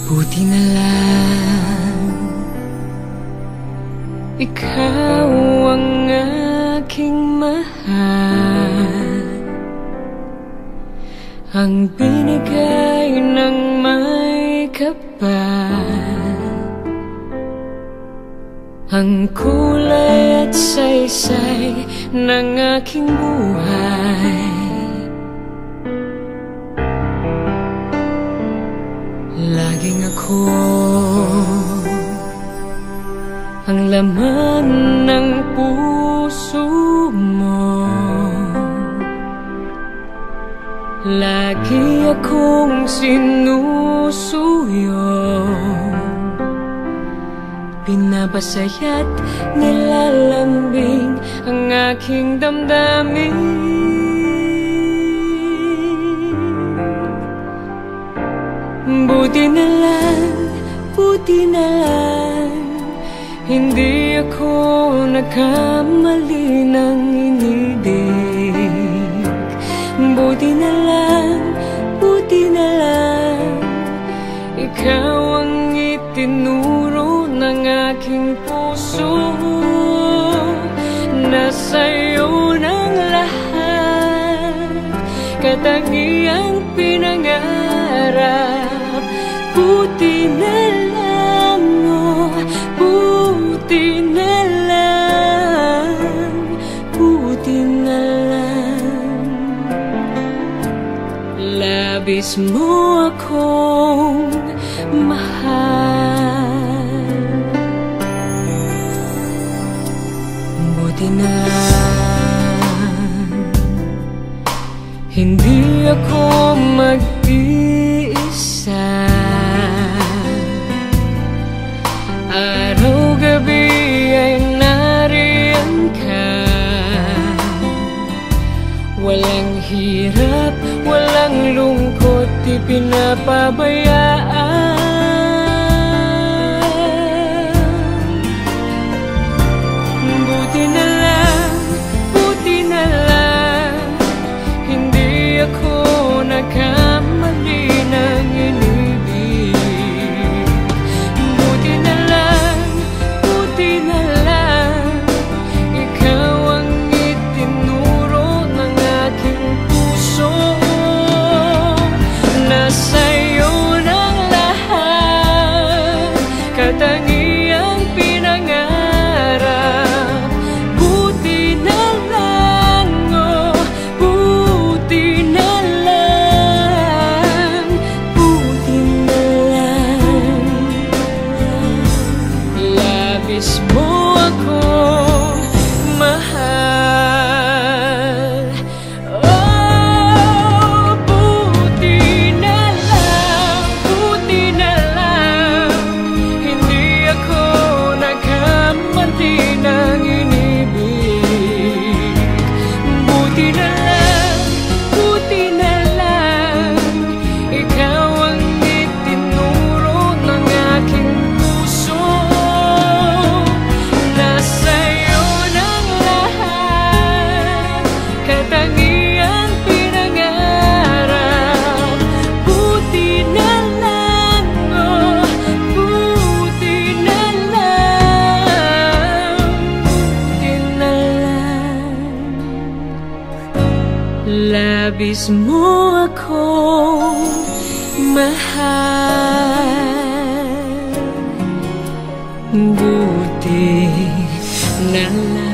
Buti na lang ikaw ang aking mahal, ang binigay ng may kapal, ang kulay at saysay ng aking buhay. Laging ako ang laman ng puso mo, lagi akong sinusuyo, binabasaya't nilalambing ang aking damdamin. Buti na lang, hindi ako nagkamali ng inibig. Buti na lang, ikaw ang itinuro ng aking puso, na sa'yo ng lahat, katangiang pinangarap. Buti na lang, oh, buti na lang, buti na lang. Labis mo akong mahal. Buti na hindi ako mag-iisa. Araw-gabi ay nariyan ka, walang hirap, walang lungkot, di pinapabayaan. Buti na lang, hindi ako nagkamali ng inibig. Buti na lang, ikaw ang itinuro ng aking puso, na sa'yo ng lahat, katangiang pinangarap. Buti na lang, oh, buti na lang, buti na lang. Labis mo akong mahal. Oh, buti na lang, hindi ako nagkamali ng inibig. Buti na lang, ikaw ang itinuro ng aking puso, na sa'yo ng lahat, katangiang pinangarap. Buti na lang, oh, buti na lang, buti na lang. Labis mo akong mahal. Buti na lang.